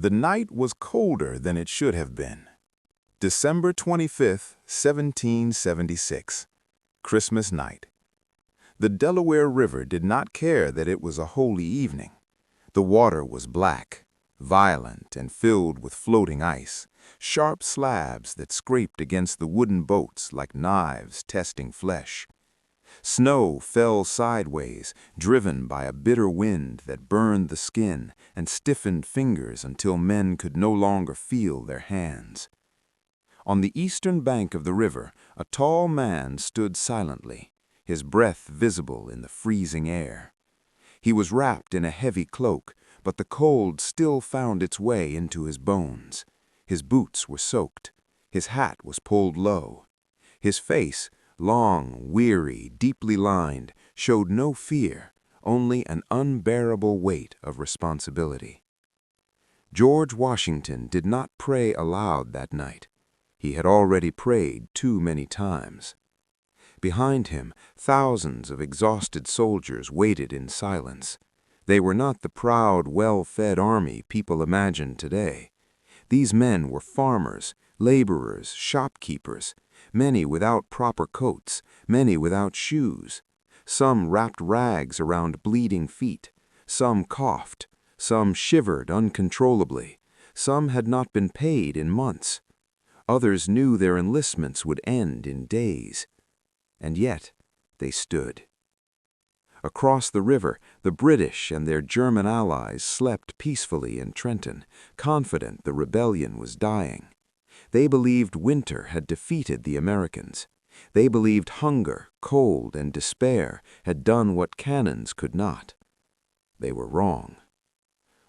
The night was colder than it should have been. December 25th, 1776, Christmas night. The Delaware River did not care that it was a holy evening. The water was black, violent, and filled with floating ice, sharp slabs that scraped against the wooden boats like knives testing flesh. Snow fell sideways, driven by a bitter wind that burned the skin and stiffened fingers until men could no longer feel their hands. On the eastern bank of the river, a tall man stood silently, his breath visible in the freezing air. He was wrapped in a heavy cloak, but the cold still found its way into his bones. His boots were soaked. His hat was pulled low. His face, long, weary, deeply lined, showed no fear, only an unbearable weight of responsibility. George Washington did not pray aloud that night. He had already prayed too many times. Behind him, thousands of exhausted soldiers waited in silence. They were not the proud, well-fed army people imagine today. These men were farmers, laborers, shopkeepers, many without proper coats, many without shoes. Some wrapped rags around bleeding feet. Some coughed. Some shivered uncontrollably. Some had not been paid in months. Others knew their enlistments would end in days. And yet, they stood. Across the river, the British and their German allies slept peacefully in Trenton, confident the rebellion was dying. They believed winter had defeated the Americans. They believed hunger, cold, and despair had done what cannons could not. They were wrong.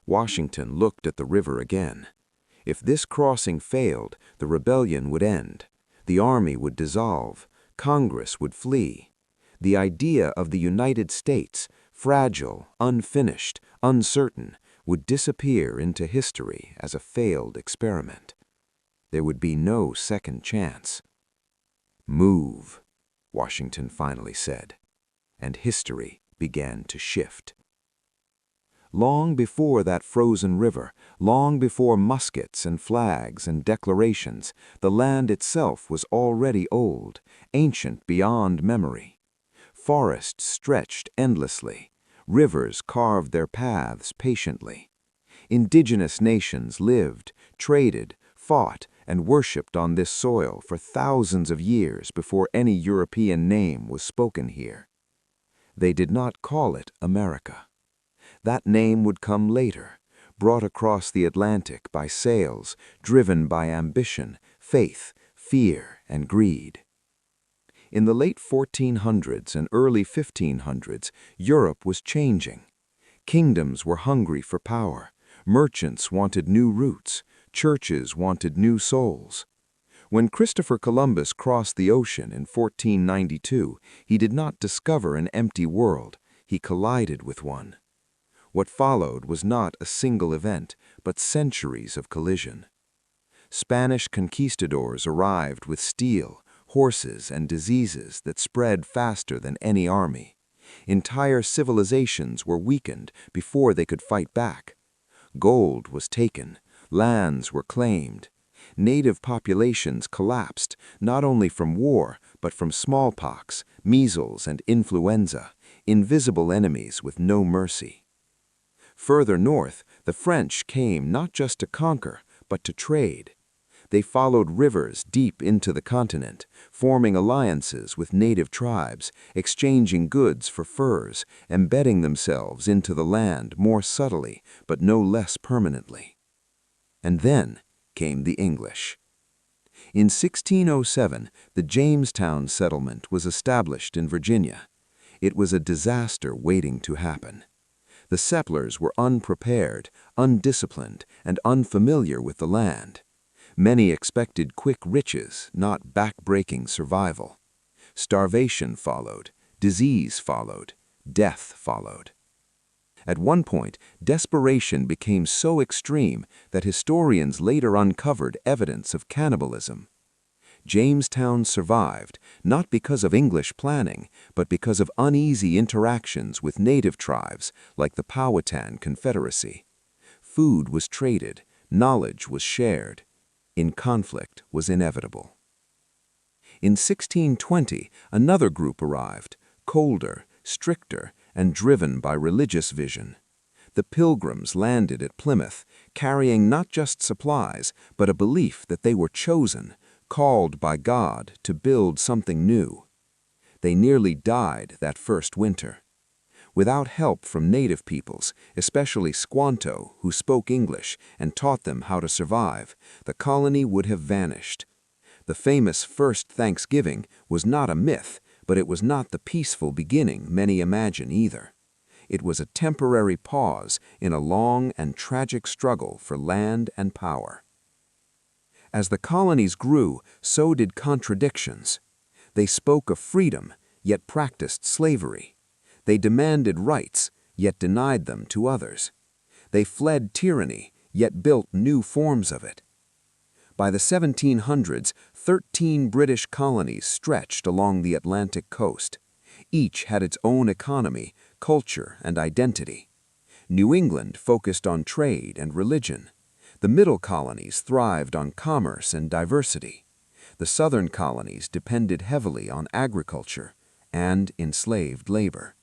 Washington looked at the river again. If this crossing failed, the rebellion would end. The army would dissolve. Congress would flee. The idea of the United States, fragile, unfinished, uncertain, would disappear into history as a failed experiment. There would be no second chance. "Move," Washington finally said, and history began to shift. Long before that frozen river, long before muskets and flags and declarations, the land itself was already old, ancient beyond memory. Forests stretched endlessly. Rivers carved their paths patiently. Indigenous nations lived, traded, fought, and worshipped on this soil for thousands of years before any European name was spoken here. They did not call it America. That name would come later, brought across the Atlantic by sails, driven by ambition, faith, fear, and greed. In the late 1400s and early 1500s, Europe was changing. Kingdoms were hungry for power. Merchants wanted new routes. Churches wanted new souls. When Christopher Columbus crossed the ocean in 1492, he did not discover an empty world. He collided with one. What followed was not a single event, but centuries of collision. Spanish conquistadors arrived with steel, horses, and diseases that spread faster than any army. Entire civilizations were weakened before they could fight back. Gold was taken. Lands were claimed. Native populations collapsed, not only from war, but from smallpox, measles, and influenza, invisible enemies with no mercy. Further north, the French came not just to conquer, but to trade. They followed rivers deep into the continent, forming alliances with native tribes, exchanging goods for furs, embedding themselves into the land more subtly, but no less permanently. And then came the English. In 1607, the Jamestown settlement was established in Virginia. It was a disaster waiting to happen. The settlers were unprepared, undisciplined, and unfamiliar with the land. Many expected quick riches, not back-breaking survival. Starvation followed, disease followed, death followed. At one point, desperation became so extreme that historians later uncovered evidence of cannibalism. Jamestown survived, not because of English planning, but because of uneasy interactions with native tribes like the Powhatan Confederacy. Food was traded, Knowledge was shared. In conflict was inevitable. In 1620, another group arrived, colder, stricter, and driven by religious vision. The Pilgrims landed at Plymouth, carrying not just supplies, but a belief that they were chosen, called by God to build something new. They nearly died that first winter. Without help from native peoples, especially Squanto, who spoke English and taught them how to survive, the colony would have vanished. The famous First Thanksgiving was not a myth, but it was not the peaceful beginning many imagine either. It was a temporary pause in a long and tragic struggle for land and power. As the colonies grew, so did contradictions. They spoke of freedom, yet practiced slavery. They demanded rights, yet denied them to others. They fled tyranny, yet built new forms of it. By the 1700s, 13 British colonies stretched along the Atlantic coast. Each had its own economy, culture, and identity. New England focused on trade and religion. The middle colonies thrived on commerce and diversity. The southern colonies depended heavily on agriculture and enslaved labor.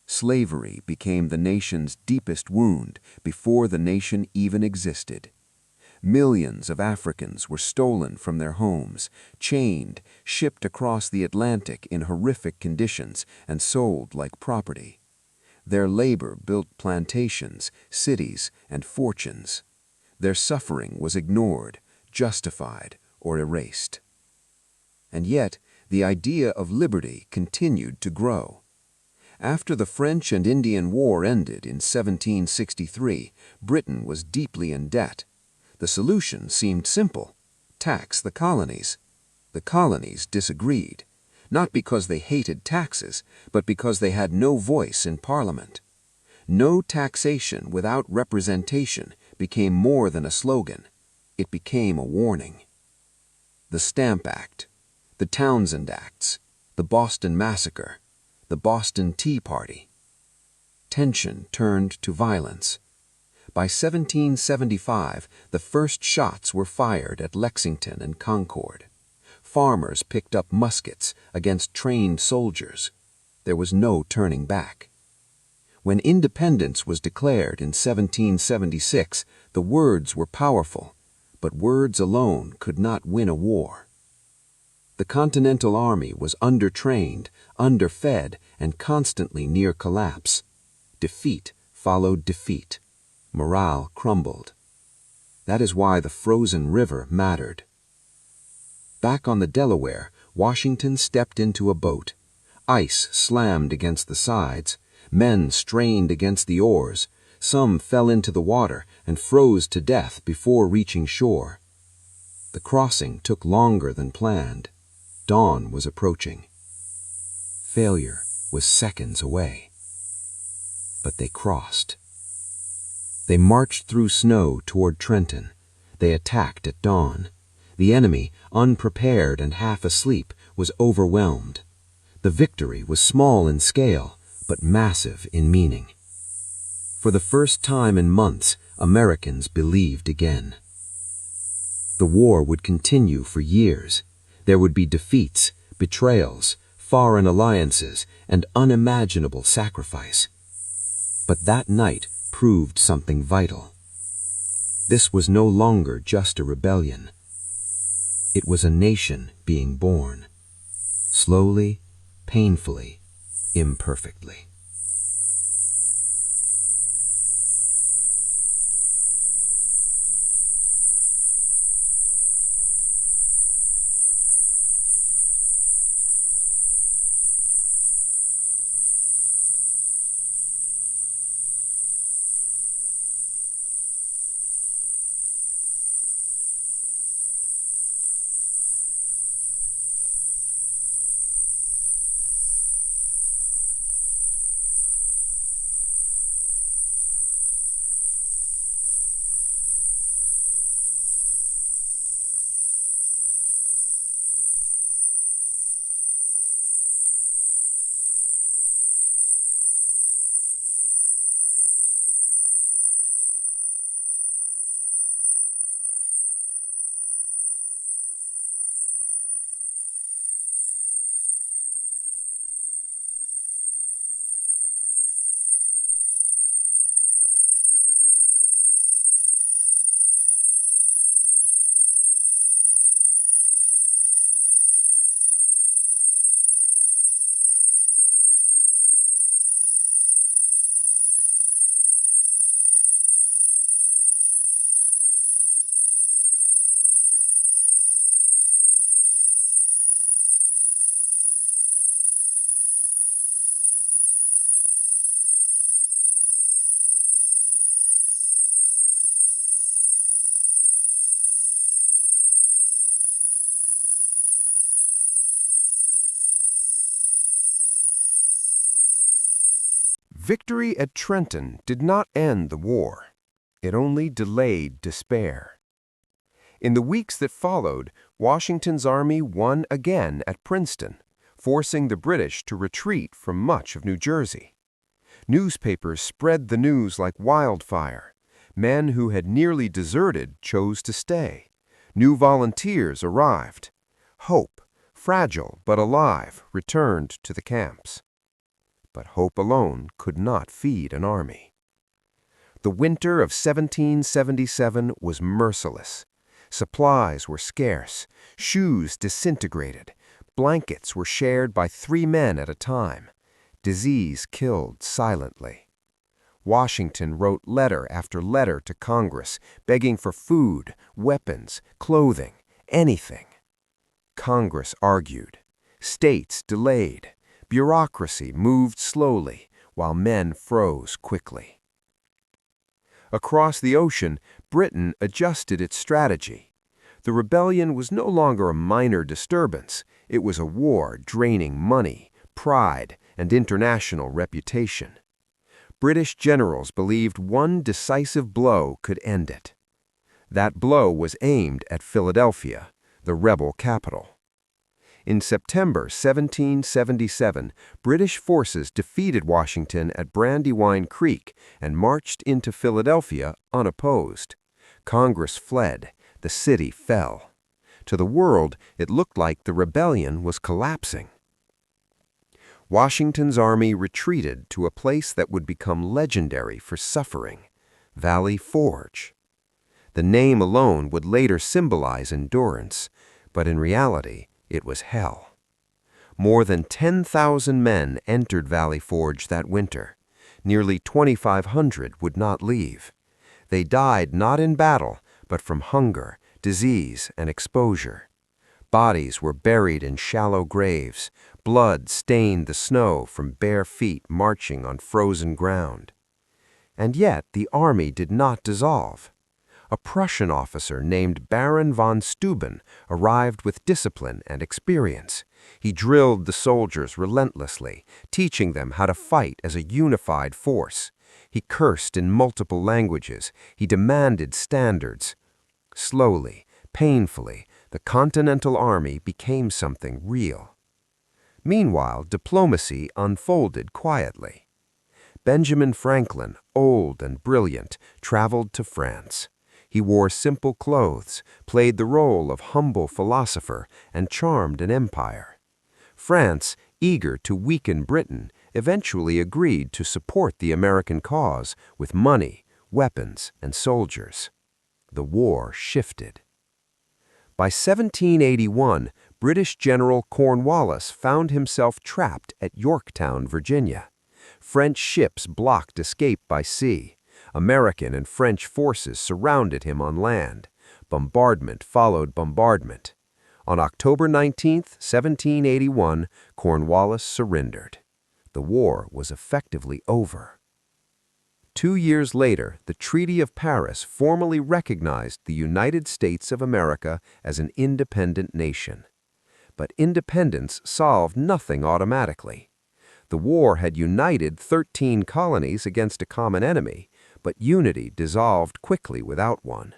Slavery became the nation's deepest wound before the nation even existed. Millions of Africans were stolen from their homes, chained, shipped across the Atlantic in horrific conditions, and sold like property. Their labor built plantations, cities, and fortunes. Their suffering was ignored, justified, or erased. And yet, the idea of liberty continued to grow. After the French and Indian War ended in 1763, Britain was deeply in debt. The solution seemed simple: tax the colonies. The colonies disagreed, not because they hated taxes, but because they had no voice in Parliament. No taxation without representation became more than a slogan. It became a warning. The Stamp Act, the Townshend Acts, the Boston Massacre, the Boston Tea Party. Tension turned to violence. By 1775, the first shots were fired at Lexington and Concord. Farmers picked up muskets against trained soldiers. There was no turning back. When independence was declared in 1776, the words were powerful, but words alone could not win a war. The Continental Army was undertrained, underfed, and constantly near collapse. Defeat followed defeat. Morale crumbled. That is why the frozen river mattered. Back on the Delaware, Washington stepped into a boat. Ice slammed against the sides. Men strained against the oars. Some fell into the water and froze to death before reaching shore. The crossing took longer than planned. Dawn was approaching. Failure was seconds away. But they crossed. They marched through snow toward Trenton. They attacked at dawn. The enemy, unprepared and half asleep, was overwhelmed. The victory was small in scale, but massive in meaning. For the first time in months, Americans believed again. The war would continue for years. There would be defeats, betrayals, foreign alliances, and unimaginable sacrifice. But that night proved something vital. This was no longer just a rebellion. It was a nation being born. Slowly, painfully, imperfectly. Victory at Trenton did not end the war. It only delayed despair. In the weeks that followed, Washington's army won again at Princeton, forcing the British to retreat from much of New Jersey. Newspapers spread the news like wildfire. Men who had nearly deserted chose to stay. New volunteers arrived. Hope, fragile but alive, returned to the camps. But hope alone could not feed an army. The winter of 1777 was merciless. Supplies were scarce, shoes disintegrated, blankets were shared by 3 men at a time. Disease killed silently. Washington wrote letter after letter to Congress, begging for food, weapons, clothing, anything. Congress argued. States delayed. Bureaucracy moved slowly, while men froze quickly. Across the ocean, Britain adjusted its strategy. The rebellion was no longer a minor disturbance. It was a war draining money, pride, and international reputation. British generals believed one decisive blow could end it. That blow was aimed at Philadelphia, the rebel capital. In September 1777, British forces defeated Washington at Brandywine Creek and marched into Philadelphia unopposed. Congress fled. The city fell. To the world, it looked like the rebellion was collapsing. Washington's army retreated to a place that would become legendary for suffering, Valley Forge. The name alone would later symbolize endurance, but in reality, it was hell. More than 10,000 men entered Valley Forge that winter. Nearly 2,500 would not leave. They died not in battle, but from hunger, disease, and exposure. Bodies were buried in shallow graves. Blood stained the snow from bare feet marching on frozen ground. And yet the army did not dissolve. A Prussian officer named Baron von Steuben arrived with discipline and experience. He drilled the soldiers relentlessly, teaching them how to fight as a unified force. He cursed in multiple languages. He demanded standards. Slowly, painfully, the Continental Army became something real. Meanwhile, diplomacy unfolded quietly. Benjamin Franklin, old and brilliant, traveled to France. He wore simple clothes, played the role of humble philosopher, and charmed an empire. France, eager to weaken Britain, eventually agreed to support the American cause with money, weapons, and soldiers. The war shifted. By 1781, British General Cornwallis found himself trapped at Yorktown, Virginia. French ships blocked escape by sea. American and French forces surrounded him on land. Bombardment followed bombardment. On October 19, 1781, Cornwallis surrendered. The war was effectively over. 2 years later, the Treaty of Paris formally recognized the United States of America as an independent nation. But independence solved nothing automatically. The war had united 13 colonies against a common enemy, but unity dissolved quickly without one.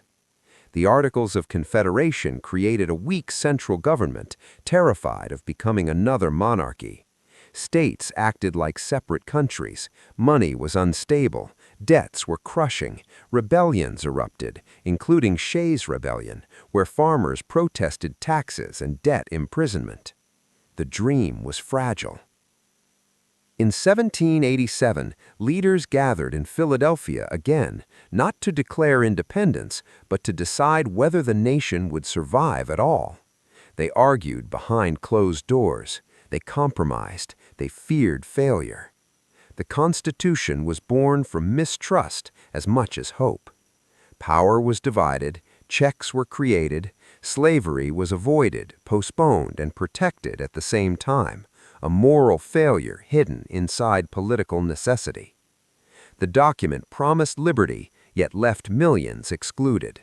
The Articles of Confederation created a weak central government, terrified of becoming another monarchy. States acted like separate countries. Money was unstable. Debts were crushing. Rebellions erupted, including Shays' Rebellion, where farmers protested taxes and debt imprisonment. The dream was fragile. In 1787, leaders gathered in Philadelphia again, not to declare independence, but to decide whether the nation would survive at all. They argued behind closed doors. They compromised. They feared failure. The Constitution was born from mistrust as much as hope. Power was divided, checks were created, slavery was avoided, postponed, and protected at the same time, a moral failure hidden inside political necessity. The document promised liberty, yet left millions excluded.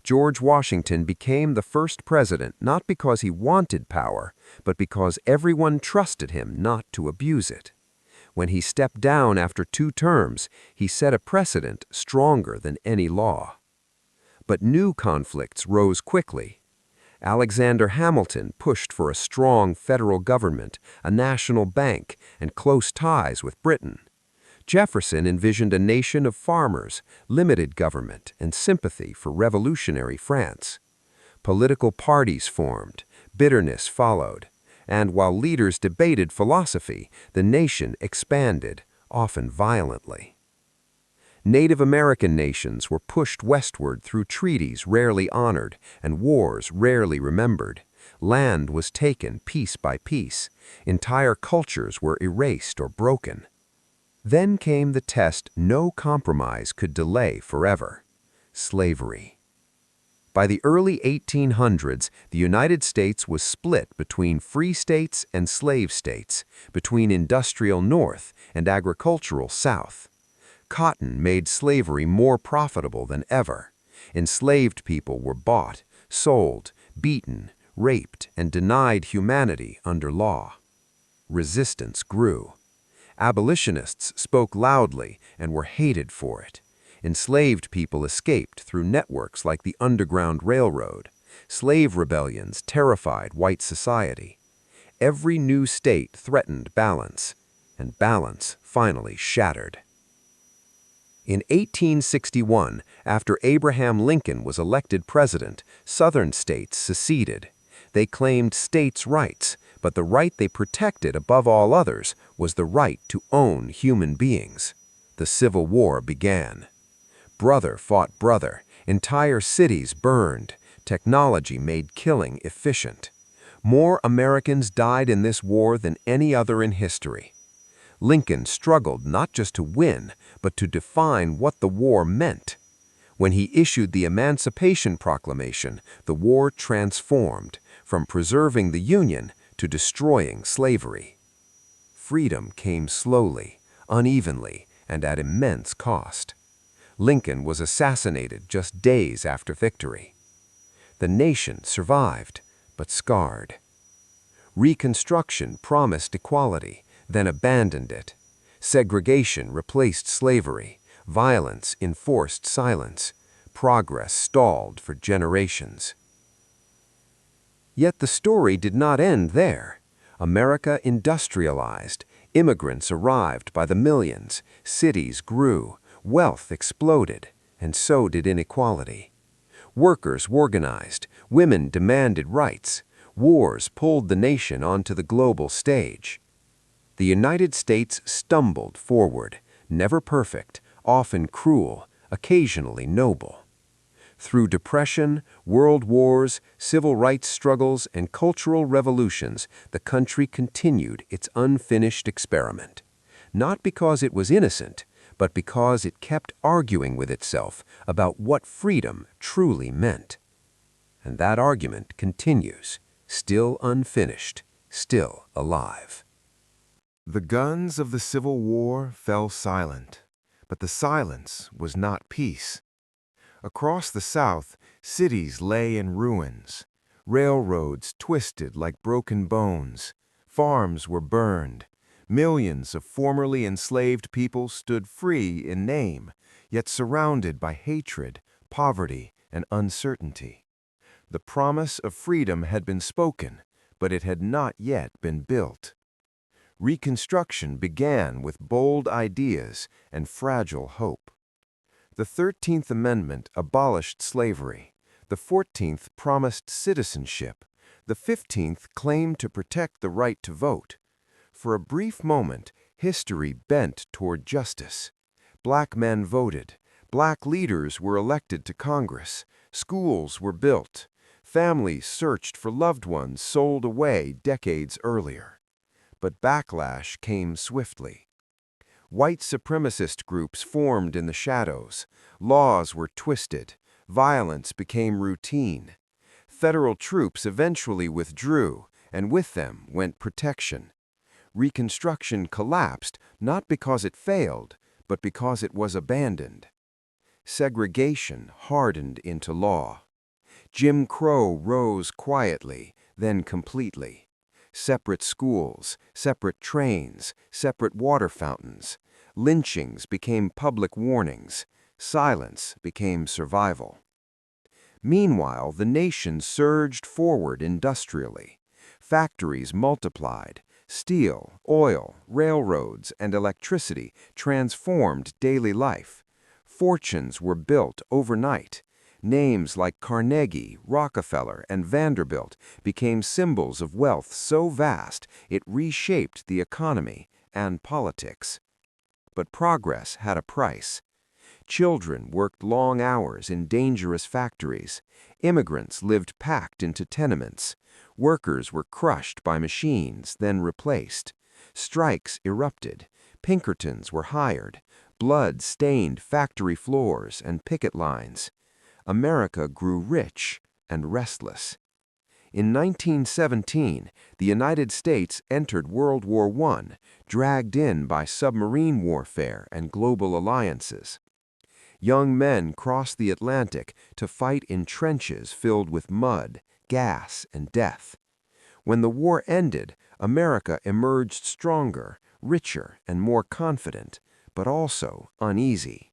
George Washington became the first president not because he wanted power, but because everyone trusted him not to abuse it. When he stepped down after 2 terms, he set a precedent stronger than any law. But new conflicts rose quickly. Alexander Hamilton pushed for a strong federal government, a national bank, and close ties with Britain. Jefferson envisioned a nation of farmers, limited government, and sympathy for revolutionary France. Political parties formed, bitterness followed, and while leaders debated philosophy, the nation expanded, often violently. Native American nations were pushed westward through treaties rarely honored and wars rarely remembered. Land was taken piece by piece. Entire cultures were erased or broken. Then came the test no compromise could delay forever: slavery. By the early 1800s, the United States was split between free states and slave states, between industrial North and agricultural South. Cotton made slavery more profitable than ever. Enslaved people were bought, sold, beaten, raped, and denied humanity under law. Resistance grew. Abolitionists spoke loudly and were hated for it. Enslaved people escaped through networks like the Underground Railroad. Slave rebellions terrified white society. Every new state threatened balance, and balance finally shattered. In 1861, after Abraham Lincoln was elected president, Southern states seceded. They claimed states' rights, but the right they protected above all others was the right to own human beings. The Civil War began. Brother fought brother. Entire cities burned. Technology made killing efficient. More Americans died in this war than any other in history. Lincoln struggled not just to win, but to define what the war meant. When he issued the Emancipation Proclamation, the war transformed, from preserving the Union to destroying slavery. Freedom came slowly, unevenly, and at immense cost. Lincoln was assassinated just days after victory. The nation survived, but scarred. Reconstruction promised equality, then abandoned it. Segregation replaced slavery. Violence enforced silence. Progress stalled for generations. Yet the story did not end there. America industrialized. Immigrants arrived by the millions. Cities grew. Wealth exploded, and so did inequality. Workers organized. Women demanded rights. Wars pulled the nation onto the global stage. The United States stumbled forward, never perfect, often cruel, occasionally noble. Through depression, world wars, civil rights struggles, and cultural revolutions, the country continued its unfinished experiment. Not because it was innocent, but because it kept arguing with itself about what freedom truly meant. And that argument continues, still unfinished, still alive. The guns of the Civil War fell silent, but the silence was not peace. Across the South, cities lay in ruins. Railroads twisted like broken bones. Farms were burned. Millions of formerly enslaved people stood free in name, yet surrounded by hatred, poverty, and uncertainty. The promise of freedom had been spoken, but it had not yet been built. Reconstruction began with bold ideas and fragile hope. The 13th Amendment abolished slavery. The 14th promised citizenship. The 15th claimed to protect the right to vote. For a brief moment, history bent toward justice. Black men voted. Black leaders were elected to Congress. Schools were built. Families searched for loved ones sold away decades earlier. But backlash came swiftly. White supremacist groups formed in the shadows. Laws were twisted. Violence became routine. Federal troops eventually withdrew, and with them went protection. Reconstruction collapsed not because it failed, but because it was abandoned. Segregation hardened into law. Jim Crow rose quietly, then completely. Separate schools, separate trains, separate water fountains. Lynchings became public warnings. Silence became survival. Meanwhile, the nation surged forward industrially. Factories multiplied. Steel, oil, railroads, and electricity transformed daily life. Fortunes were built overnight. Names like Carnegie, Rockefeller, and Vanderbilt became symbols of wealth so vast it reshaped the economy and politics. But progress had a price. Children worked long hours in dangerous factories. Immigrants lived packed into tenements. Workers were crushed by machines, then replaced. Strikes erupted. Pinkertons were hired. Blood stained factory floors and picket lines. America grew rich and restless. In 1917, the United States entered World War I, dragged in by submarine warfare and global alliances. Young men crossed the Atlantic to fight in trenches filled with mud, gas, and death. When the war ended, America emerged stronger, richer, and more confident, but also uneasy.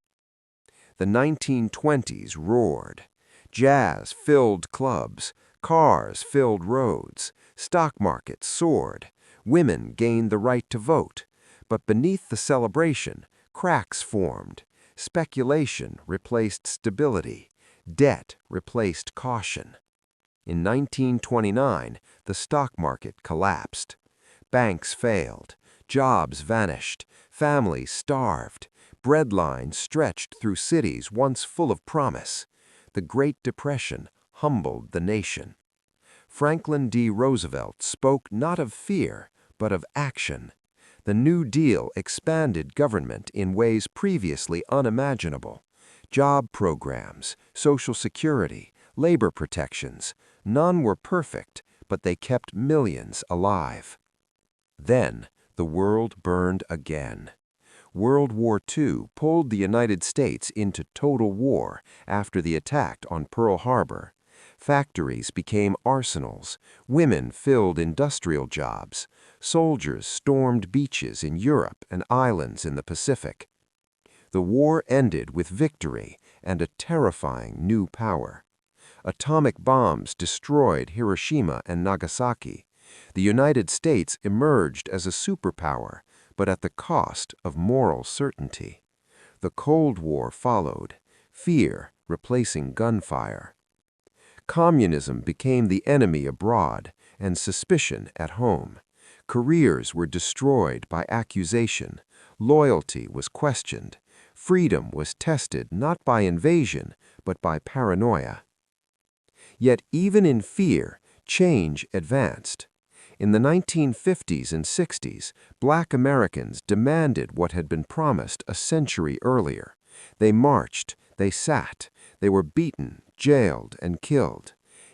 The 1920s roared. Jazz filled clubs, cars filled roads, stock markets soared, women gained the right to vote. But beneath the celebration, cracks formed. Speculation replaced stability. Debt replaced caution. In 1929, the stock market collapsed. Banks failed. Jobs vanished. Families starved. Breadlines stretched through cities once full of promise. The Great Depression humbled the nation. Franklin D. Roosevelt spoke not of fear, but of action. The New Deal expanded government in ways previously unimaginable. Job programs, Social Security, labor protections, none were perfect, but they kept millions alive. Then the world burned again. World War II pulled the United States into total war after the attack on Pearl Harbor. Factories became arsenals. Women filled industrial jobs. Soldiers stormed beaches in Europe and islands in the Pacific. The war ended with victory and a terrifying new power. Atomic bombs destroyed Hiroshima and Nagasaki. The United States emerged as a superpower, but at the cost of moral certainty. The Cold War followed, fear replacing gunfire. Communism became the enemy abroad and suspicion at home. Careers were destroyed by accusation. Loyalty was questioned. Freedom was tested not by invasion, but by paranoia. Yet even in fear, change advanced. In the 1950s and 60s, Black Americans demanded what had been promised a century earlier. They marched, they sat, they were beaten, jailed, and killed.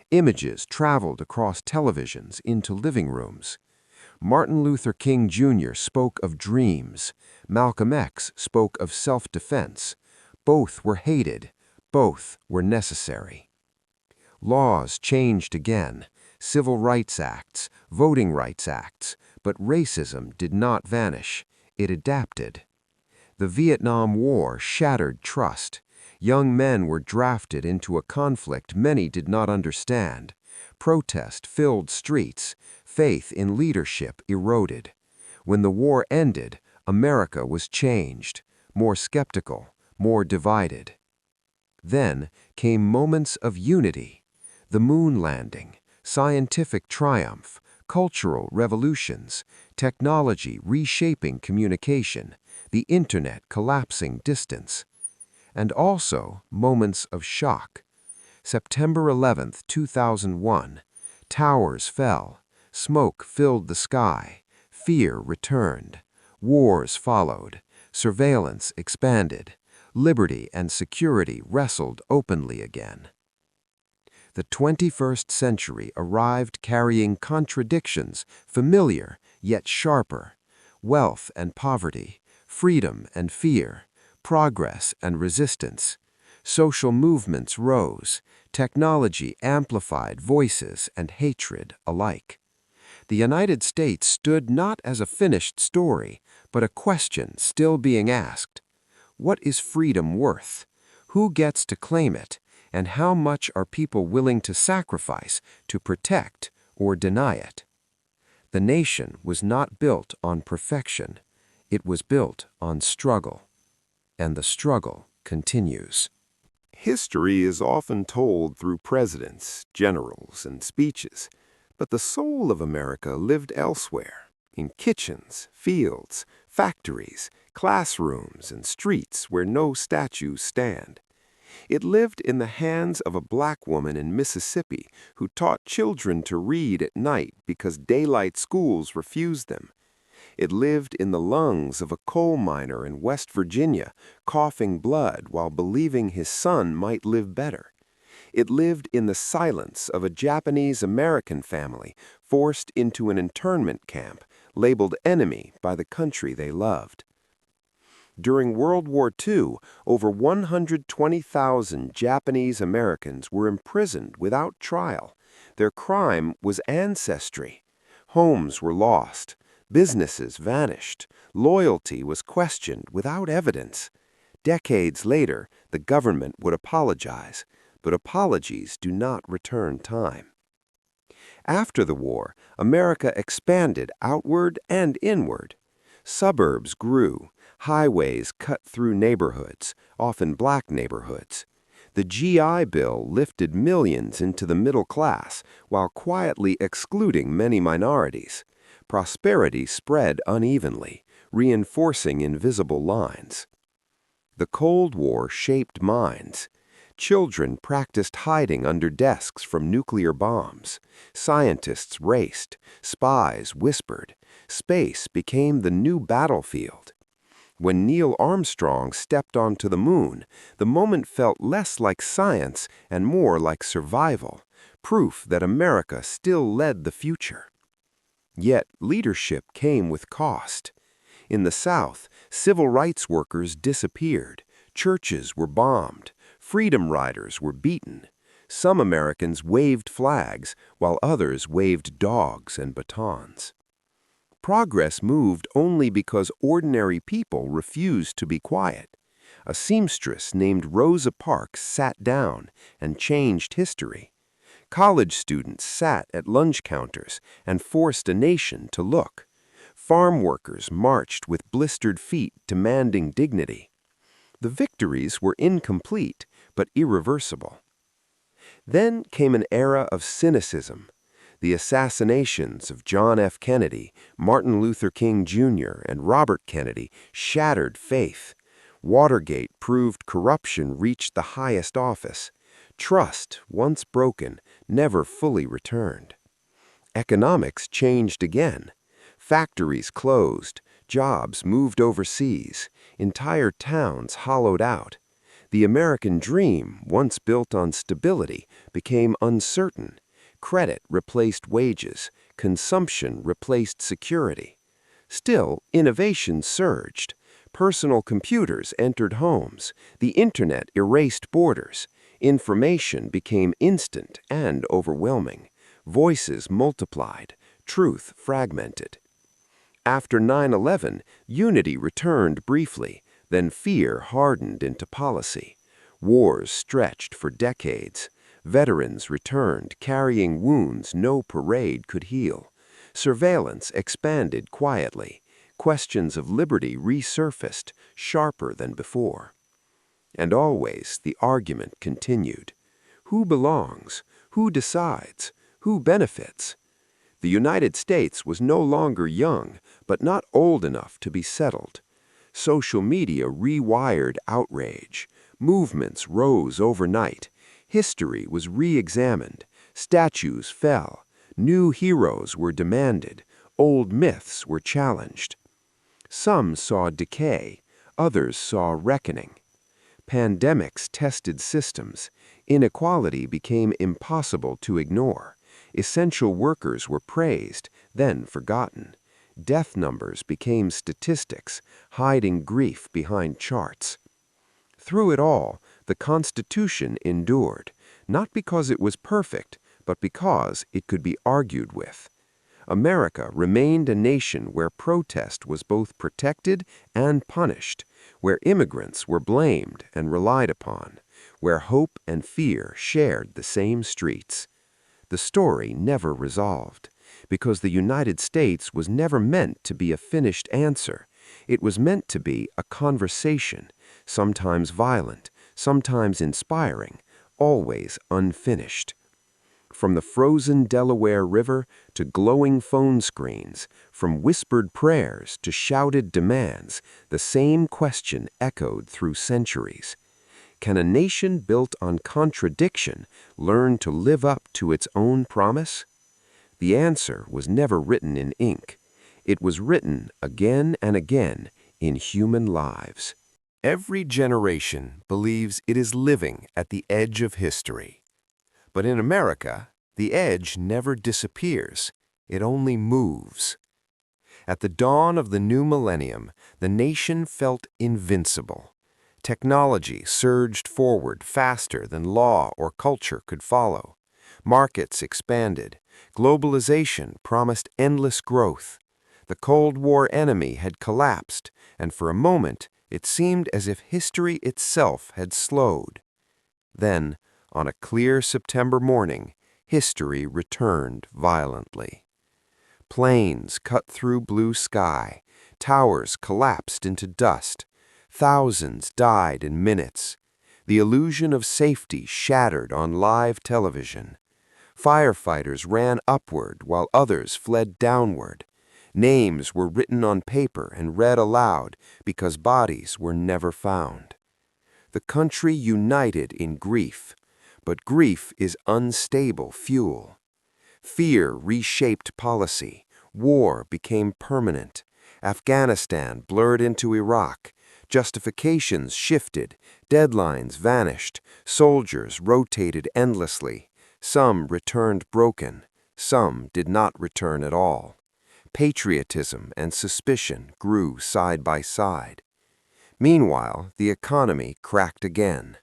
Images traveled across televisions into living rooms. Martin Luther King Jr. spoke of dreams. Malcolm X spoke of self-defense. Both were hated. Both were necessary. Laws changed again. Civil Rights Acts, Voting Rights Acts, but racism did not vanish. It adapted. The Vietnam War shattered trust. Young men were drafted into a conflict many did not understand. Protest filled streets. Faith in leadership eroded. When the war ended, America was changed, more skeptical, more divided. Then came moments of unity. The moon landing, scientific triumph, cultural revolutions, technology reshaping communication, the internet collapsing distance. And also moments of shock. September 11, 2001, towers fell, smoke filled the sky, fear returned, wars followed, surveillance expanded, liberty and security wrestled openly again. The 21st century arrived carrying contradictions, familiar yet sharper, wealth and poverty, freedom and fear, progress and resistance. Social movements rose, technology amplified voices and hatred alike. The United States stood not as a finished story, but a question still being asked. What is freedom worth? Who gets to claim it? And how much are people willing to sacrifice to protect or deny it? The nation was not built on perfection. It was built on struggle. And the struggle continues. History is often told through presidents, generals, and speeches, but the soul of America lived elsewhere, in kitchens, fields, factories, classrooms, and streets where no statues stand. It lived in the hands of a black woman in Mississippi who taught children to read at night because daylight schools refused them. It lived in the lungs of a coal miner in West Virginia, coughing blood while believing his son might live better. It lived in the silence of a Japanese-American family forced into an internment camp, labeled enemy by the country they loved. During World War II, over 120,000 Japanese Americans were imprisoned without trial. Their crime was ancestry. Homes were lost. Businesses vanished. Loyalty was questioned without evidence. Decades later, the government would apologize, but apologies do not return time. After the war, America expanded outward and inward. Suburbs grew. Highways cut through neighborhoods, often black neighborhoods. The GI Bill lifted millions into the middle class while quietly excluding many minorities. Prosperity spread unevenly, reinforcing invisible lines. The Cold War shaped minds. Children practiced hiding under desks from nuclear bombs. Scientists raced. Spies whispered. Space became the new battlefield. When Neil Armstrong stepped onto the moon, the moment felt less like science and more like survival, proof that America still led the future. Yet leadership came with cost. In the South, civil rights workers disappeared, churches were bombed, freedom riders were beaten. Some Americans waved flags, while others waved dogs and batons. Progress moved only because ordinary people refused to be quiet. A seamstress named Rosa Parks sat down and changed history. College students sat at lunch counters and forced a nation to look. Farm workers marched with blistered feet demanding dignity. The victories were incomplete, but irreversible. Then came an era of cynicism. The assassinations of John F. Kennedy, Martin Luther King Jr., and Robert Kennedy shattered faith. Watergate proved corruption reached the highest office. Trust, once broken, never fully returned. Economics changed again. Factories closed. Jobs moved overseas. Entire towns hollowed out. The American dream, once built on stability, became uncertain. Credit replaced wages. Consumption replaced security. Still, innovation surged. Personal computers entered homes. The internet erased borders. Information became instant and overwhelming. Voices multiplied. Truth fragmented. After 9/11, unity returned briefly, then fear hardened into policy. Wars stretched for decades. Veterans returned, carrying wounds no parade could heal. Surveillance expanded quietly. Questions of liberty resurfaced, sharper than before. And always the argument continued. Who belongs? Who decides? Who benefits? The United States was no longer young, but not old enough to be settled. Social media rewired outrage. Movements rose overnight. History was re-examined. Statues fell. New heroes were demanded. Old myths were challenged. Some saw decay. Others saw reckoning. Pandemics tested systems. Inequality became impossible to ignore. Essential workers were praised, then forgotten. Death numbers became statistics, hiding grief behind charts. Through it all, the Constitution endured, not because it was perfect, but because it could be argued with. America remained a nation where protest was both protected and punished, where immigrants were blamed and relied upon, where hope and fear shared the same streets. The story never resolved, because the United States was never meant to be a finished answer. It was meant to be a conversation, sometimes violent, sometimes inspiring, always unfinished. From the frozen Delaware River to glowing phone screens, from whispered prayers to shouted demands, the same question echoed through centuries. Can a nation built on contradiction learn to live up to its own promise? The answer was never written in ink. It was written again and again in human lives. Every generation believes it is living at the edge of history. But in America, the edge never disappears. It only moves. At the dawn of the new millennium, the nation felt invincible. Technology surged forward faster than law or culture could follow. Markets expanded. Globalization promised endless growth. The Cold War enemy had collapsed, and for a moment, it seemed as if history itself had slowed. Then, on a clear September morning, history returned violently. Planes cut through blue sky. Towers collapsed into dust. Thousands died in minutes. The illusion of safety shattered on live television. Firefighters ran upward while others fled downward. Names were written on paper and read aloud because bodies were never found. The country united in grief, but grief is unstable fuel. Fear reshaped policy. War became permanent. Afghanistan blurred into Iraq. Justifications shifted. Deadlines vanished. Soldiers rotated endlessly. Some returned broken. Some did not return at all. Patriotism and suspicion grew side by side. Meanwhile, the economy cracked again.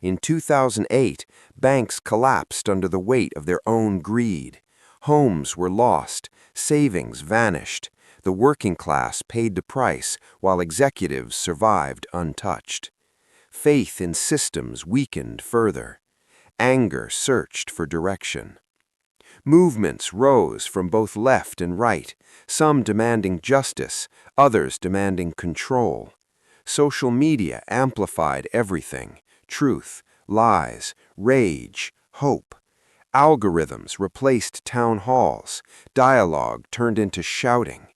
In 2008, banks collapsed under the weight of their own greed. Homes were lost, savings vanished. The working class paid the price while executives survived untouched. Faith in systems weakened further. Anger searched for direction. Movements rose from both left and right, some demanding justice, others demanding control. Social media amplified everything: truth, lies, rage, hope. Algorithms replaced town halls. Dialogue turned into shouting.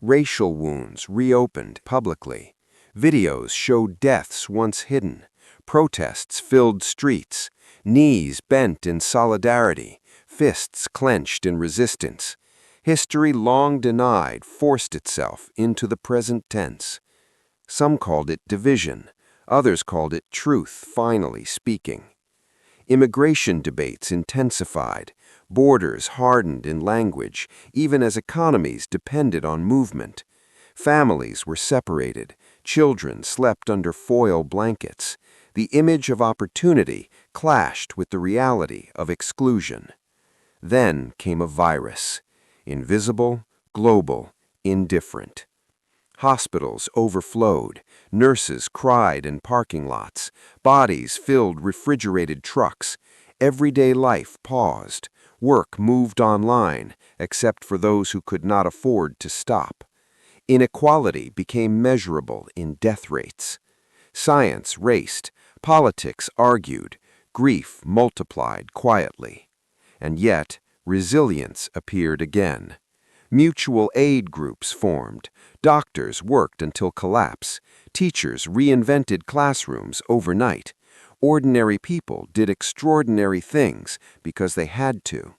Racial wounds reopened publicly. Videos showed deaths once hidden. Protests filled streets. Knees bent in solidarity. Fists clenched in resistance. History long denied forced itself into the present tense. Some called it division. Others called it truth finally speaking. Immigration debates intensified. Borders hardened in language, even as economies depended on movement. Families were separated. Children slept under foil blankets. The image of opportunity clashed with the reality of exclusion. Then came a virus. Invisible, global, indifferent. Hospitals overflowed. Nurses cried in parking lots. Bodies filled refrigerated trucks. Everyday life paused. Work moved online, except for those who could not afford to stop. Inequality became measurable in death rates. Science raced. Politics argued. Grief multiplied quietly. And yet, resilience appeared again. Mutual aid groups formed. Doctors worked until collapse. Teachers reinvented classrooms overnight. Ordinary people did extraordinary things because they had to.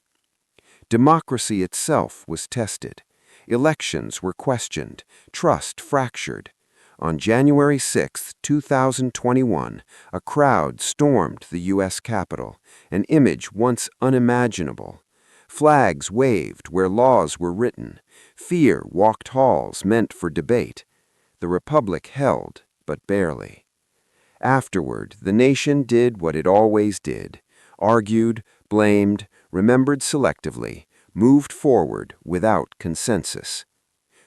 Democracy itself was tested. Elections were questioned. Trust fractured. On January 6, 2021, a crowd stormed the U.S. Capitol, an image once unimaginable. Flags waved where laws were written. Fear walked halls meant for debate. The Republic held, but barely. Afterward, the nation did what it always did: argued, blamed, remembered selectively, moved forward without consensus.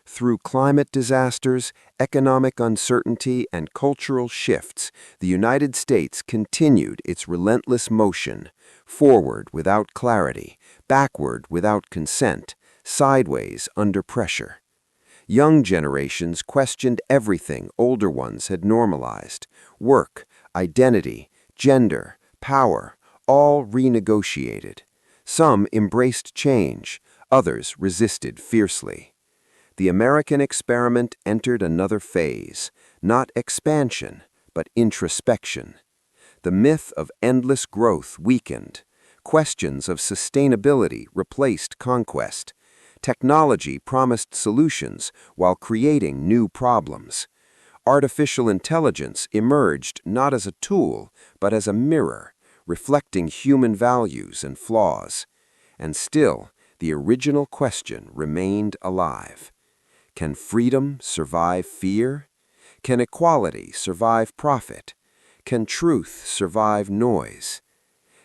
Through climate disasters, economic uncertainty, and cultural shifts, the United States continued its relentless motion, forward without clarity, backward without consent, sideways under pressure. Young generations questioned everything older ones had normalized: work, identity, gender, power, all renegotiated. Some embraced change, others resisted fiercely. The American experiment entered another phase, not expansion, but introspection. The myth of endless growth weakened. Questions of sustainability replaced conquest. Technology promised solutions while creating new problems. Artificial intelligence emerged not as a tool, but as a mirror, reflecting human values and flaws. And still, the original question remained alive. Can freedom survive fear? Can equality survive profit? Can truth survive noise?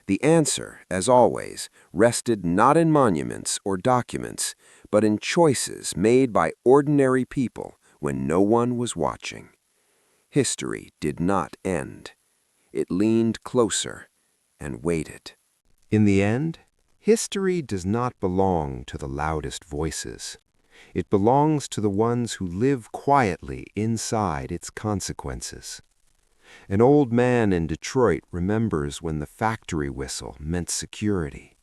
The answer, as always, rested not in monuments or documents, but in choices made by ordinary people when no one was watching. History did not end. It leaned closer and waited. In the end, history does not belong to the loudest voices. It belongs to the ones who live quietly inside its consequences. An old man in Detroit remembers when the factory whistle meant security.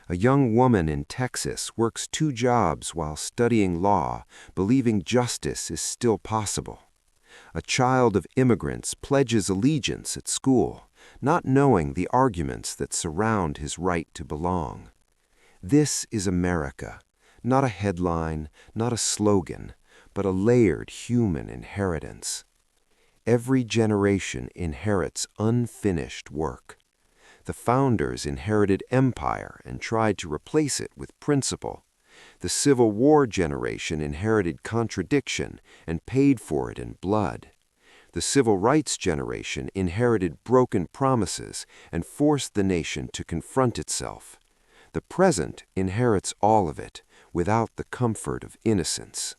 A young woman in Texas works 2 jobs while studying law, believing justice is still possible. A child of immigrants pledges allegiance at school, not knowing the arguments that surround his right to belong. This is America. Not a headline, not a slogan, but a layered human inheritance. Every generation inherits unfinished work. The founders inherited empire and tried to replace it with principle. The Civil War generation inherited contradiction and paid for it in blood. The Civil Rights generation inherited broken promises and forced the nation to confront itself. The present inherits all of it, without the comfort of innocence.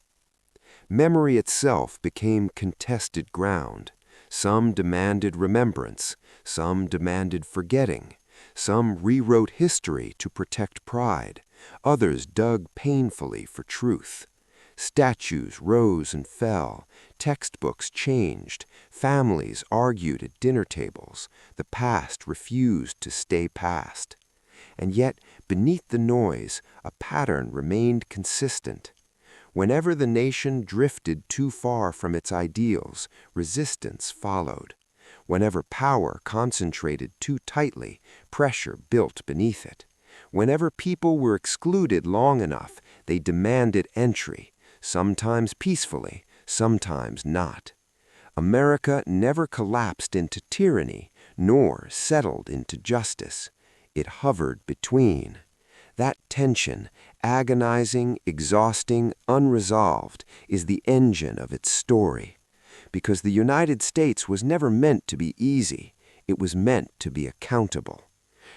Memory itself became contested ground. Some demanded remembrance, some demanded forgetting, some rewrote history to protect pride, others dug painfully for truth. Statues rose and fell, textbooks changed, families argued at dinner tables, the past refused to stay past. And yet, beneath the noise, a pattern remained consistent. Whenever the nation drifted too far from its ideals, resistance followed. Whenever power concentrated too tightly, pressure built beneath it. Whenever people were excluded long enough, they demanded entry, sometimes peacefully, sometimes not. America never collapsed into tyranny, nor settled into justice. It hovered between. That tension, agonizing, exhausting, unresolved, is the engine of its story. Because the United States was never meant to be easy, it was meant to be accountable.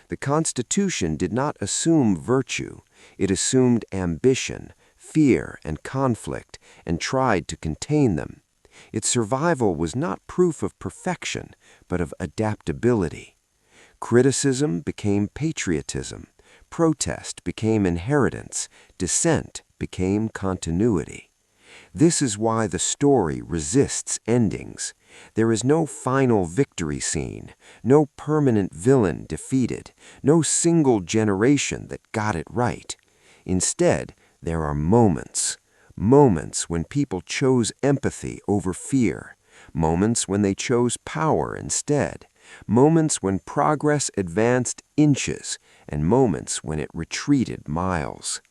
The Constitution did not assume virtue, it assumed ambition, fear, and conflict, and tried to contain them. Its survival was not proof of perfection, but of adaptability. Criticism became patriotism, protest became inheritance, dissent became continuity. This is why the story resists endings. There is no final victory scene, no permanent villain defeated, no single generation that got it right. Instead, there are moments when people chose empathy over fear, moments when they chose power instead, moments when progress advanced inches, and moments when it retreated miles.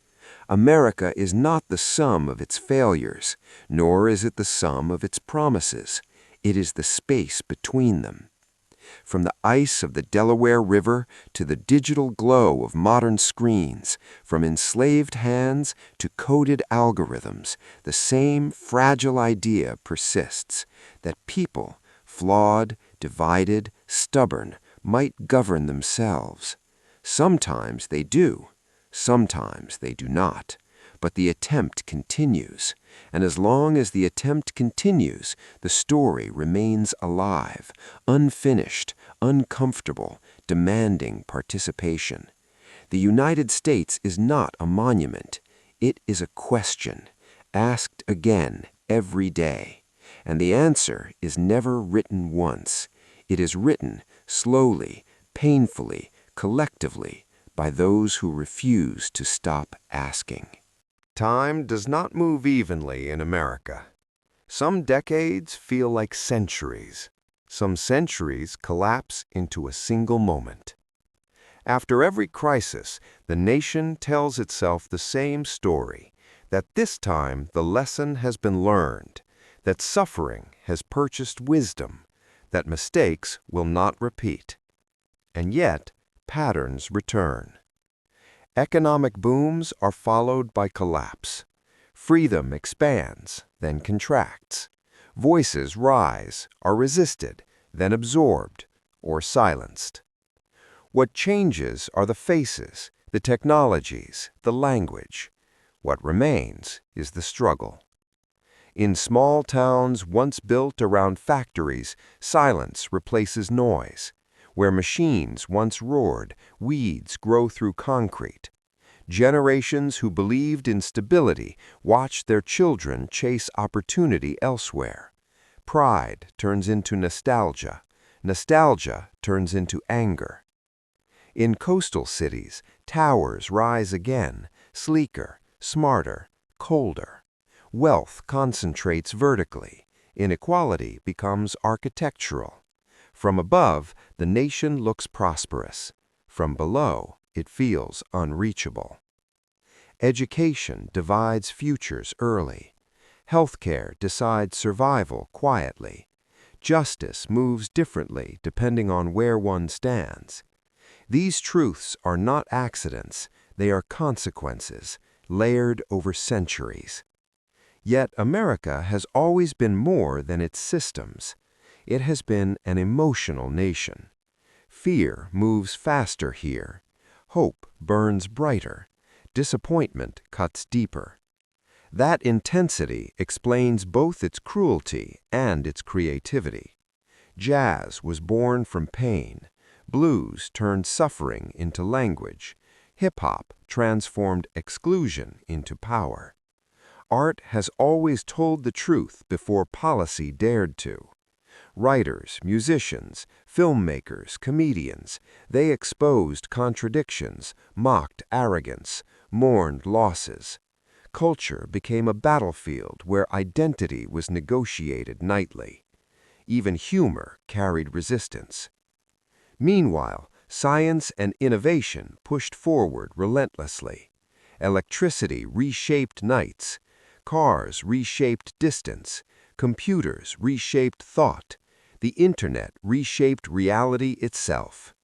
America is not the sum of its failures, nor is it the sum of its promises. It is the space between them. From the ice of the Delaware River to the digital glow of modern screens, from enslaved hands to coded algorithms, the same fragile idea persists, that people, flawed, divided, stubborn, might govern themselves. Sometimes they do, Sometimes they do not, but the attempt continues, and as long as the attempt continues, the story remains alive, unfinished, uncomfortable, demanding participation. The United States is not a monument. It is a question, asked again every day. And the answer is never written once. It is written slowly, painfully, collectively, by those who refuse to stop asking. Time does not move evenly in America. Some decades feel like centuries. Some centuries collapse into a single moment. After every crisis, the nation tells itself the same story, that this time the lesson has been learned, that suffering has purchased wisdom, that mistakes will not repeat. And yet, patterns return. Economic booms are followed by collapse. Freedom expands, then contracts. Voices rise, are resisted, then absorbed, or silenced. What changes are the faces, the technologies, the language. What remains is the struggle. In small towns once built around factories, silence replaces noise. Where machines once roared, weeds grow through concrete. Generations who believed in stability watch their children chase opportunity elsewhere. Pride turns into nostalgia. Nostalgia turns into anger. In coastal cities, towers rise again, sleeker, smarter, colder. Wealth concentrates vertically. Inequality becomes architectural. From above, the nation looks prosperous. From below, it feels unreachable. Education divides futures early. Healthcare decides survival quietly. Justice moves differently depending on where one stands. These truths are not accidents, they are consequences, layered over centuries. Yet America has always been more than its systems. It has been an emotional nation. Fear moves faster here. Hope burns brighter. Disappointment cuts deeper. That intensity explains both its cruelty and its creativity. Jazz was born from pain. Blues turned suffering into language. Hip-hop transformed exclusion into power. Art has always told the truth before policy dared to. Writers, musicians, filmmakers, comedians, they exposed contradictions, mocked arrogance, mourned losses. Culture became a battlefield where identity was negotiated nightly. Even humor carried resistance. Meanwhile, science and innovation pushed forward relentlessly. Electricity reshaped nights. Cars reshaped distance. Computers reshaped thought. The internet reshaped reality itself.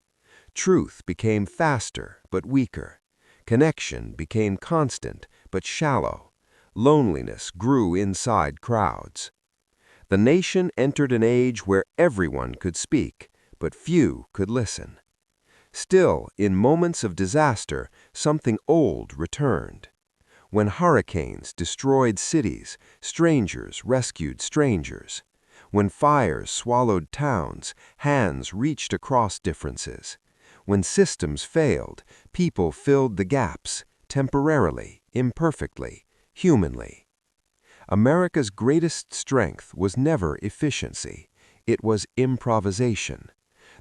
Truth became faster but weaker. Connection became constant but shallow. Loneliness grew inside crowds. The nation entered an age where everyone could speak, but few could listen. Still, in moments of disaster, something old returned. When hurricanes destroyed cities, strangers rescued strangers. When fires swallowed towns, hands reached across differences. When systems failed, people filled the gaps, temporarily, imperfectly, humanly. America's greatest strength was never efficiency. It was improvisation.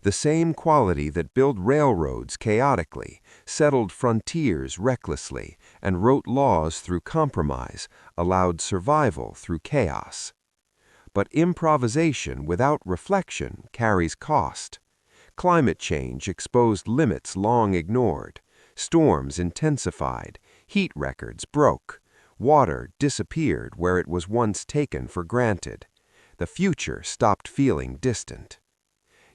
The same quality that built railroads chaotically, settled frontiers recklessly, and wrote laws through compromise, allowed survival through chaos. But improvisation without reflection carries cost. Climate change exposed limits long ignored. Storms intensified. Heat records broke. Water disappeared where it was once taken for granted. The future stopped feeling distant.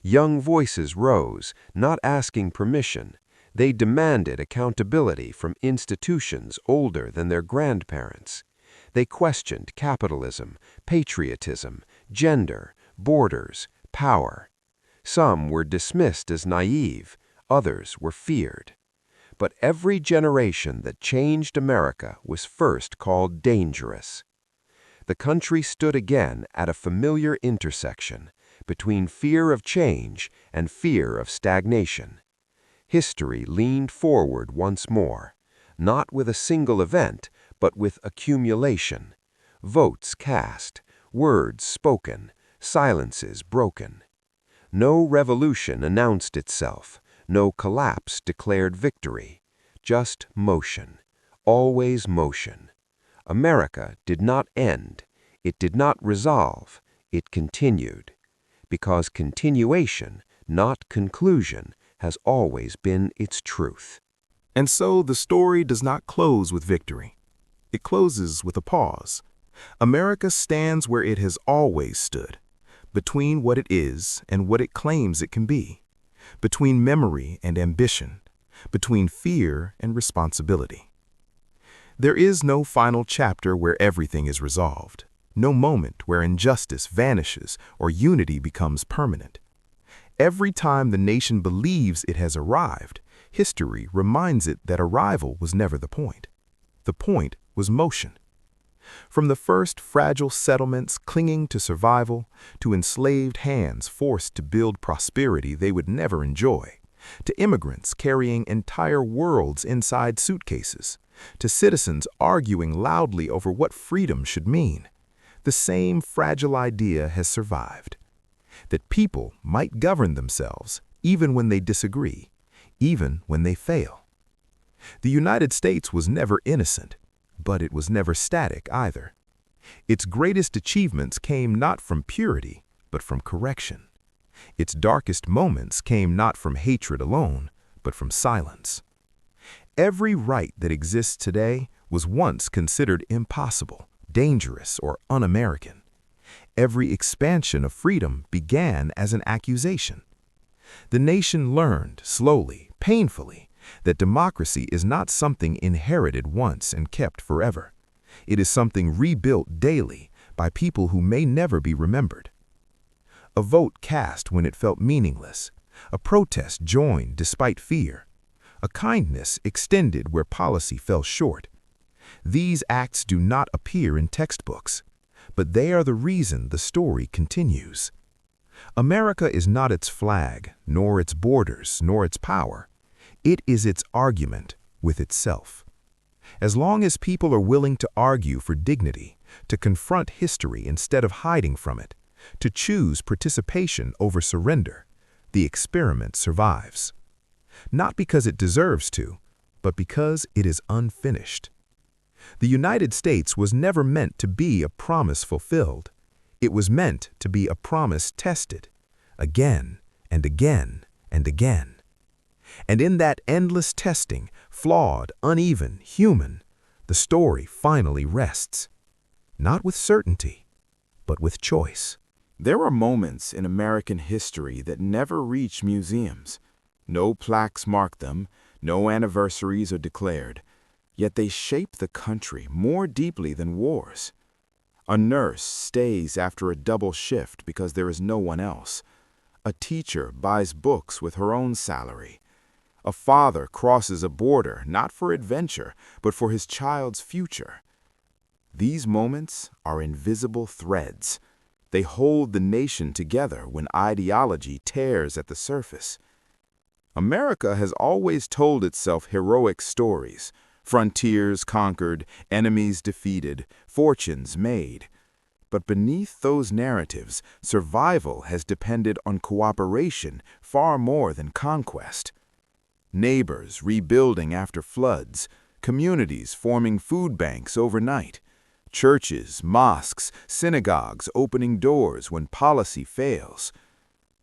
Young voices rose, not asking permission. They demanded accountability from institutions older than their grandparents. They questioned capitalism, patriotism, gender, borders, power. Some were dismissed as naive, others were feared. But every generation that changed America was first called dangerous. The country stood again at a familiar intersection between fear of change and fear of stagnation. History leaned forward once more, not with a single event, but with accumulation. Votes cast, words spoken, silences broken. No revolution announced itself, no collapse declared victory. Just motion, always motion. America did not end, it did not resolve, it continued. Because continuation, not conclusion, has always been its truth. And so the story does not close with victory. It closes with a pause. America stands where it has always stood, between what it is and what it claims it can be, between memory and ambition, between fear and responsibility. There is no final chapter where everything is resolved, no moment where injustice vanishes or unity becomes permanent. Every time the nation believes it has arrived, history reminds it that arrival was never the point. The point was motion. From the first fragile settlements clinging to survival, to enslaved hands forced to build prosperity they would never enjoy, to immigrants carrying entire worlds inside suitcases, to citizens arguing loudly over what freedom should mean, the same fragile idea has survived: that people might govern themselves even when they disagree, even when they fail. The United States was never innocent, but it was never static either. Its greatest achievements came not from purity, but from correction. Its darkest moments came not from hatred alone, but from silence. Every right that exists today was once considered impossible, dangerous, or un-American. Every expansion of freedom began as an accusation. The nation learned, slowly, painfully, that democracy is not something inherited once and kept forever. It is something rebuilt daily by people who may never be remembered. A vote cast when it felt meaningless, a protest joined despite fear, a kindness extended where policy fell short. These acts do not appear in textbooks, but they are the reason the story continues. America is not its flag, nor its borders, nor its power. It is its argument with itself. As long as people are willing to argue for dignity, to confront history instead of hiding from it, to choose participation over surrender, the experiment survives. Not because it deserves to, but because it is unfinished. The United States was never meant to be a promise fulfilled. It was meant to be a promise tested, again and again and again. And in that endless testing, flawed, uneven, human, the story finally rests. Not with certainty, but with choice. There are moments in American history that never reach museums. No plaques mark them, no anniversaries are declared, yet they shape the country more deeply than wars. A nurse stays after a double shift because there is no one else. A teacher buys books with her own salary. A father crosses a border not for adventure, but for his child's future. These moments are invisible threads. They hold the nation together when ideology tears at the surface. America has always told itself heroic stories: frontiers conquered, enemies defeated, fortunes made. But beneath those narratives, survival has depended on cooperation far more than conquest. Neighbors rebuilding after floods, communities forming food banks overnight, churches, mosques, synagogues opening doors when policy fails.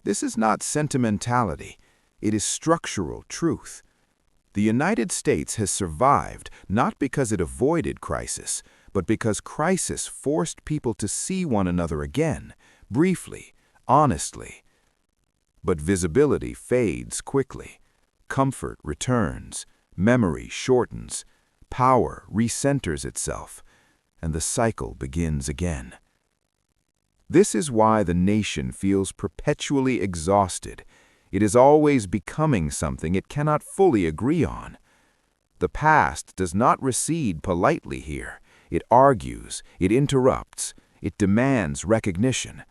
This is not sentimentality, it is structural truth. The United States has survived not because it avoided crisis, but because crisis forced people to see one another again, briefly, honestly. But visibility fades quickly. Comfort returns, memory shortens, power recenters itself, and the cycle begins again. This is why the nation feels perpetually exhausted. It is always becoming something it cannot fully agree on. The past does not recede politely here. It argues, it interrupts, it demands recognition.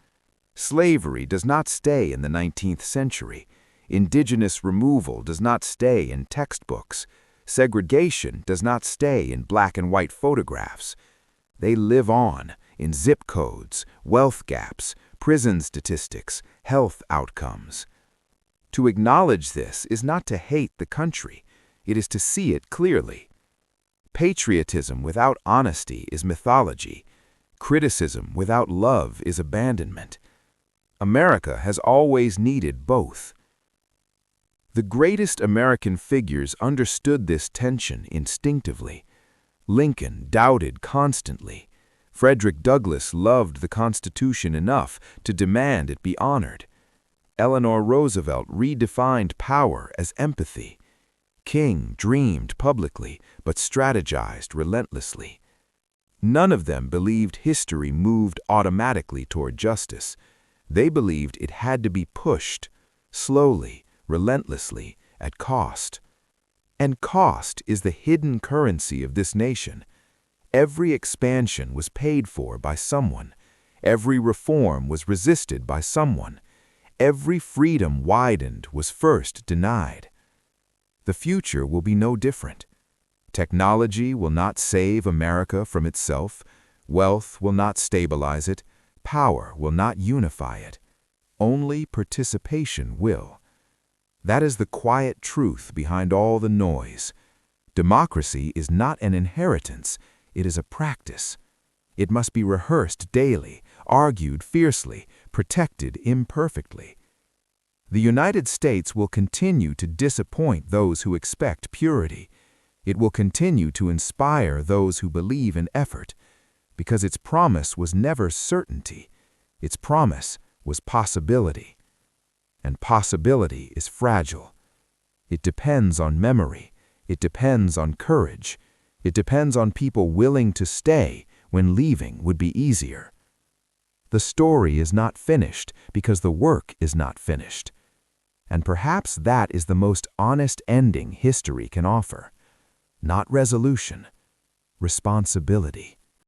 Slavery does not stay in the 19th century. Indigenous removal does not stay in textbooks. Segregation does not stay in black and white photographs. They live on in zip codes, wealth gaps, prison statistics, health outcomes. To acknowledge this is not to hate the country, it is to see it clearly. Patriotism without honesty is mythology. Criticism without love is abandonment. America has always needed both. The greatest American figures understood this tension instinctively. Lincoln doubted constantly. Frederick Douglass loved the Constitution enough to demand it be honored. Eleanor Roosevelt redefined power as empathy. King dreamed publicly, but strategized relentlessly. None of them believed history moved automatically toward justice. They believed it had to be pushed, slowly, relentlessly, at cost. And cost is the hidden currency of this nation. Every expansion was paid for by someone. Every reform was resisted by someone. Every freedom widened was first denied. The future will be no different. Technology will not save America from itself. Wealth will not stabilize it. Power will not unify it. Only participation will. That is the quiet truth behind all the noise. Democracy is not an inheritance, it is a practice. It must be rehearsed daily, argued fiercely, protected imperfectly. The United States will continue to disappoint those who expect purity. It will continue to inspire those who believe in effort, because its promise was never certainty. Its promise was possibility. And possibility is fragile. It depends on memory. It depends on courage. It depends on people willing to stay when leaving would be easier. The story is not finished because the work is not finished. And perhaps that is the most honest ending history can offer. Not resolution, responsibility.